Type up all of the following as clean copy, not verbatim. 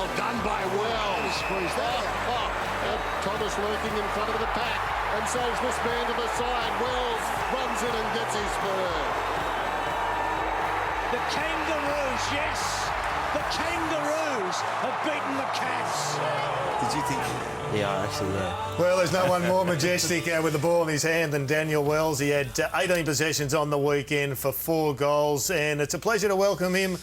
Well done by Wells. Squeeze that out. Thomas lurking in front of the pack and saves this man to the side. Wells runs in and gets his third. The Kangaroos, yes! The Kangaroos have beaten the Cats. Did you think? Yeah, actually, yeah. Well, there's no one more majestic with the ball in his hand than Daniel Wells. He had 18 possessions on the weekend for 4 goals, and it's a pleasure to welcome him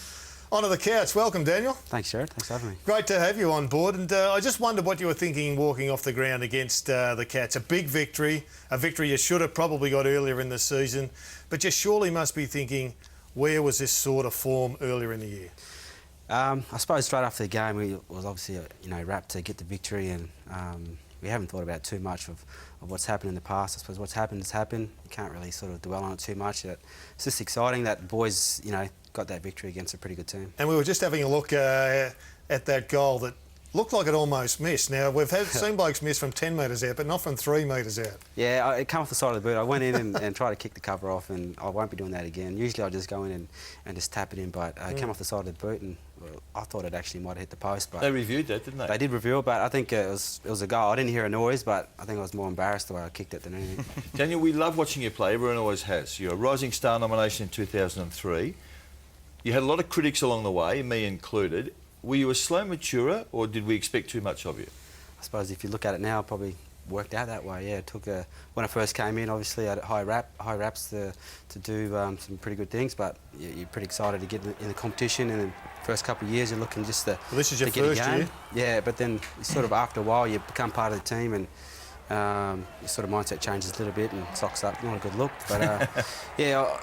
onto the couch. Welcome, Daniel. Thanks, Jared. Thanks for having me. Great to have you on board, and I just wondered what you were thinking walking off the ground against the Cats. A big victory, a victory you should have probably got earlier in the season, but you surely must be thinking, where was this sort of form earlier in the year? I suppose straight after the game, we was obviously rapt to get the victory, and we haven't thought about too much of what's happened in the past. I suppose what's happened has happened. You can't really sort of dwell on it too much. It's just exciting that the boys, got that victory against a pretty good team. And we were just having a look at that goal that looked like it almost missed. Now, we've seen blokes miss from 10 metres out, but not from 3 metres out. Yeah, it came off the side of the boot. I went in and tried to kick the cover off, and I won't be doing that again. Usually I just go in and just tap it in, but it came off the side of the boot, and I thought it actually might have hit the post. But they reviewed that, didn't they? They did review it, but I think it was a goal. I didn't hear a noise, but I think I was more embarrassed the way I kicked it than anything. Daniel, we love watching you play. Everyone always has. You're a Rising Star nomination in 2003. You had a lot of critics along the way, me included. Were you a slow maturer, or did we expect too much of you? I suppose if you look at it now, it probably worked out that way. Yeah, it took when I first came in, obviously I had high raps to do some pretty good things, but you're pretty excited to get in the competition. And the first couple of years, you're looking just to well, this is your get first a game. year. Yeah, but then sort of after a while, you become part of the team, and your sort of mindset changes a little bit, and socks up. Not a good look, but yeah.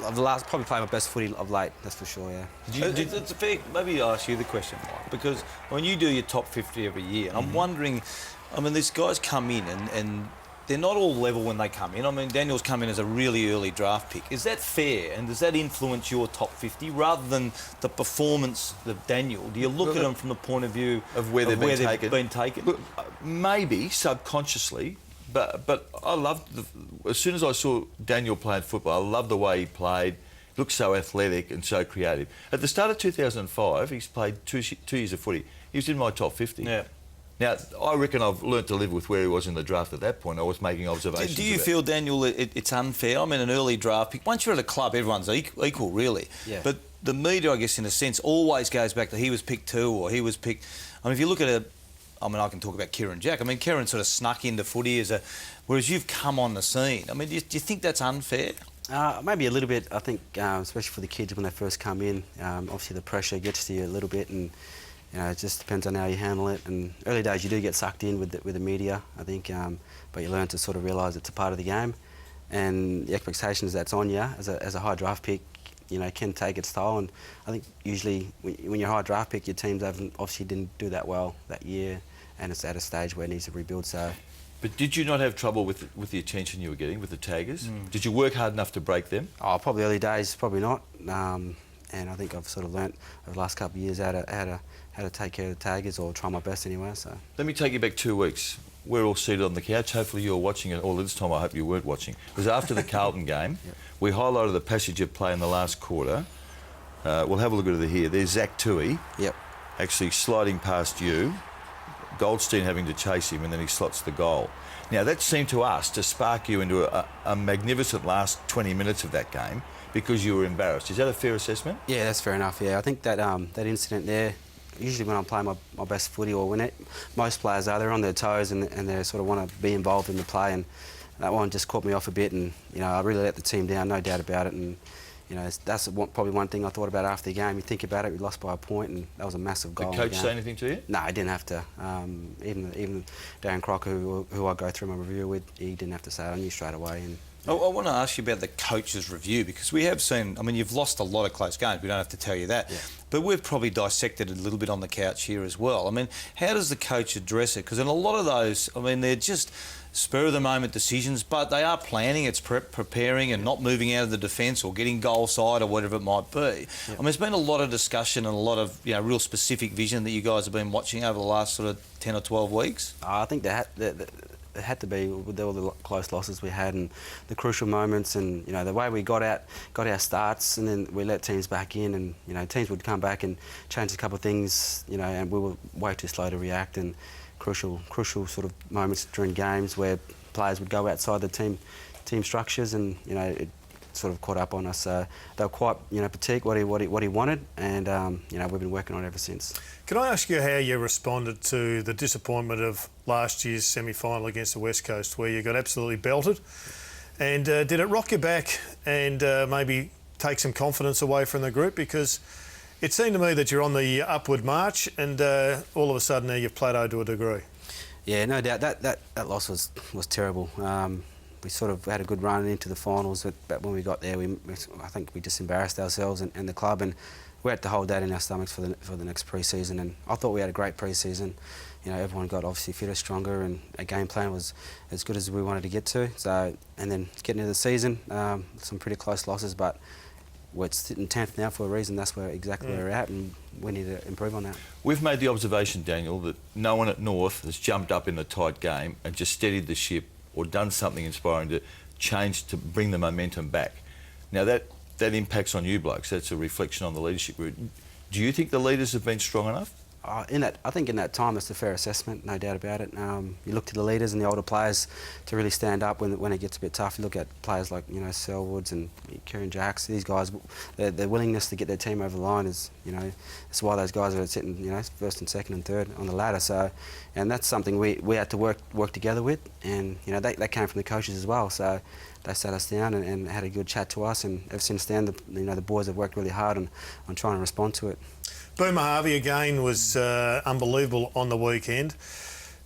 I've probably played my best footy of late, that's for sure, yeah. It's fair, maybe I'll ask you the question, Mike, because when you do your top 50 every year, I'm wondering, these guys come in and they're not all level when they come in. Daniel's come in as a really early draft pick. Is that fair, and does that influence your top 50 rather than the performance of Daniel? Do you look at them from the point of view of where they've been taken? Look, maybe subconsciously. But I loved as soon as I saw Daniel playing football, I loved the way he played. Looked so athletic and so creative. At the start of 2005, he's played two years of footy. He was in my top 50. Yeah. Now, I reckon I've learnt to live with where he was in the draft at that point. I was making observations. Do you feel, Daniel, it's unfair? An early draft pick. Once you're at a club, everyone's equal, really. Yeah. But the media, I guess, in a sense, always goes back to he was picked 2 or he was picked... if you look at I can talk about Kieran Jack. Kieran sort of snuck into footy whereas you've come on the scene. Do you think that's unfair? Maybe a little bit. I think, especially for the kids when they first come in, obviously the pressure gets to you a little bit, and it just depends on how you handle it. And early days you do get sucked in with the media, I think, but you learn to sort of realise it's a part of the game, and the expectations that's on you as a high draft pick, can take its toll. And I think usually when you're a high draft pick, your teams obviously didn't do that well that year, and it's at a stage where it needs to rebuild. So. But did you not have trouble with the attention you were getting with the taggers? Did you work hard enough to break them? Oh, probably early days, probably not. And I think I've sort of learnt over the last couple of years how to take care of the taggers, or try my best anyway. So. Let me take you back 2 weeks. We're all seated on the couch. Hopefully you're watching it. All this time I hope you weren't watching. It was after the Carlton game. Yep. We highlighted the passage of play in the last quarter. We'll have a look at it here. There's Zach Tui. Yep. Actually sliding past you. Goldstein having to chase him, and then he slots the goal. Now, that seemed to us to spark you into a magnificent last 20 minutes of that game because you were embarrassed. Is that a fair assessment? Yeah, that's fair enough, yeah. I think that that incident there, usually when I'm playing my best footy, or when most players are, they're on their toes and they sort of want to be involved in the play, and that one just caught me off a bit, and I really let the team down, no doubt about it. And that's probably one thing I thought about after the game. You think about it, we lost by a point, and that was a massive goal. Did the coach say anything to you? No, he didn't have to. Even Darren Crocker, who I go through my review with, he didn't have to say it. I knew straight away. And I want to ask you about the coach's review, because we have seen, you've lost a lot of close games, we don't have to tell you that, but we've probably dissected it a little bit on the couch here as well. How does the coach address it? Because in a lot of those, they're just spur-of-the-moment decisions, but they are planning, it's preparing and not moving out of the defence or getting goal side or whatever it might be. There's been a lot of discussion and a lot of real specific vision that you guys have been watching over the last sort of 10 or 12 weeks. I think there it had to be with all the close losses we had and the crucial moments, and the way we got our starts, and then we let teams back in, and teams would come back and change a couple of things, and we were way too slow to react, and crucial sort of moments during games where players would go outside the team structures, and it sort of caught up on us. They were quite petite what he wanted, and we've been working on it ever since. Can I ask you how you responded to the disappointment of last year's semi-final against the West Coast, where you got absolutely belted? And did it rock you back and maybe take some confidence away from the group? Because it seemed to me that you're on the upward march, and all of a sudden now you've plateaued to a degree. Yeah, no doubt. That loss was terrible. We sort of had a good run into the finals, but when we got there, I think we just embarrassed ourselves and the club, and we had to hold that in our stomachs for the next pre-season. And I thought we had a great pre-season. Everyone got obviously fitter, stronger, and our game plan was as good as we wanted to get to. So, and then getting into the season, some pretty close losses, but we're sitting 10th now for a reason. That's exactly where we're at, and we need to improve on that. We've made the observation, Daniel, that no one at North has jumped up in a tight game and just steadied the ship or done something inspiring to change, to bring the momentum back. Now that impacts on you blokes. That's a reflection on the leadership group. Do you think the leaders have been strong enough? I think in that time it's a fair assessment, no doubt about it. You look to the leaders and the older players to really stand up when it gets a bit tough. You look at players like Selwoods and Kieran Jacks. These guys, their willingness to get their team over the line is that's why those guys are sitting first and second and third on the ladder. So, and that's something we had to work together with, and they came from the coaches as well. So they sat us down and had a good chat to us, and ever since then the boys have worked really hard on trying to respond to it. Boomer Harvey again was unbelievable on the weekend.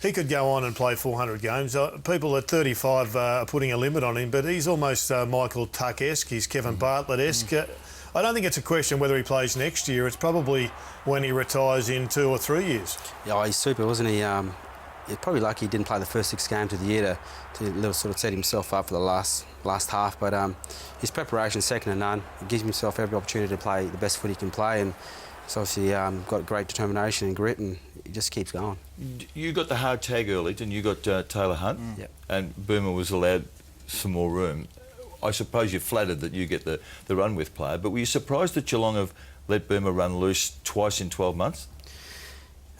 He could go on and play 400 games. People at 35 are putting a limit on him, but he's almost Michael Tuck-esque. He's Kevin Bartlett-esque. I don't think it's a question whether he plays next year. It's probably when he retires in 2 or 3 years. Yeah, he's super, wasn't he? He's probably lucky he didn't play the first 6 games of the year to sort of set himself up for the last half. But his preparation is second to none. He gives himself every opportunity to play the best footy he can play, and he's obviously got great determination and grit, and he just keeps going. You got the hard tag early, and you got Taylor Hunt, Yep. and Boomer was allowed some more room. I suppose you're flattered that you get the run with player, but were you surprised that Geelong have let Boomer run loose twice in 12 months?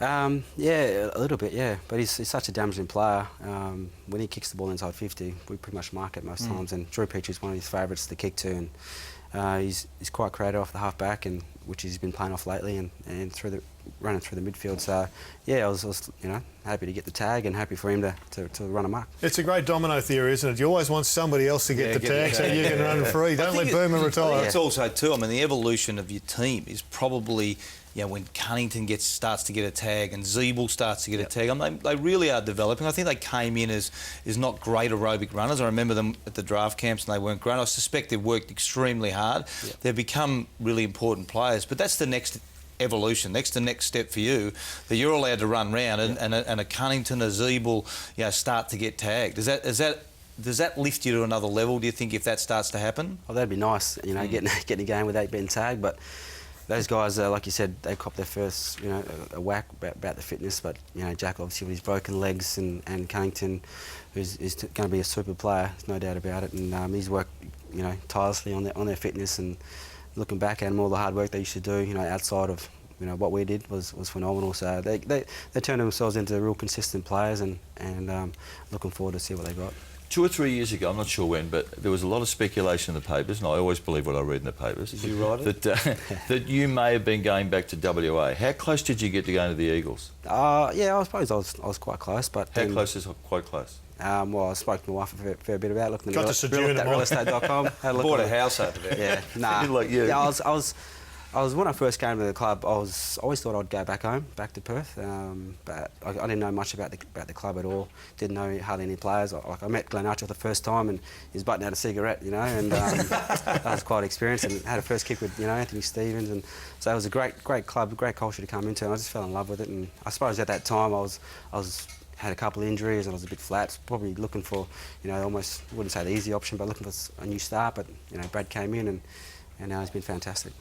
Yeah, a little bit, yeah. But he's such a damaging player. When he kicks the ball inside 50, we pretty much mark it most times. And Drew Petrie is one of his favourites to kick to, and he's quite creative off the half back, and which he's been playing off lately, and running through the midfield. So yeah, I was happy to get the tag and happy for him to run amok. It's a great domino theory, isn't it? You always want somebody else to get the tag so you can run free. Don't let Boomer retire. It's also too, the evolution of your team is probably when Cunnington starts to get a tag and Zeeble starts to get a tag. They really are developing. I think they came in as not great aerobic runners. I remember them at the draft camps and they weren't great. I suspect they've worked extremely hard. Yep. They've become really important players. But that's the next evolution. That's the next step for you, that you're allowed to run round and a Cunnington, a Zeeble, start to get tagged. Does that lift you to another level, do you think, if that starts to happen? Oh, that'd be nice, getting a game without being tagged. But those guys, like you said, they copped their first, a whack about the fitness. But Jack obviously with his broken legs, and Cunnington, who's going to be a super player, there's no doubt about it. And he's worked, tirelessly on their fitness, and looking back at them, all the hard work they used to do, outside of what we did was phenomenal. So they turned themselves into real consistent players, and looking forward to see what they got. 2 or 3 years ago, I'm not sure when, but there was a lot of speculation in the papers, and I always believe what I read in the papers. Did you write it? That you may have been going back to WA. How close did you get to going to the Eagles? Yeah, I suppose I was quite close. But how close is quite close? Well, I spoke to my wife a fair bit about it. Looking got at realestate.com. Bought a house over there. Yeah, nah. Like you. Yeah, I was when I first came to the club. I always thought I'd go back home, back to Perth. But I didn't know much about the club at all. Didn't know hardly any players. I met Glenn Archer the first time, and he was butting out a cigarette, and that was quite an experience. And had a first kick with Anthony Stevens, and so it was a great club, great culture to come into. And I just fell in love with it. And I suppose at that time I had a couple of injuries and I was a bit flat. Probably looking for, almost wouldn't say the easy option, but looking for a new start. But Brad came in, and now he's been fantastic.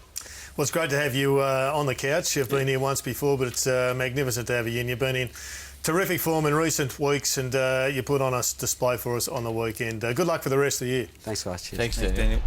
Well, it's great to have you on the couch. You've been here once before, but it's magnificent to have you in. You've been in Terrific form in recent weeks, and you put on a display for us on the weekend. Good luck for the rest of the year. Thanks, guys. Cheers. Thanks, Thanks, Daniel. Daniel.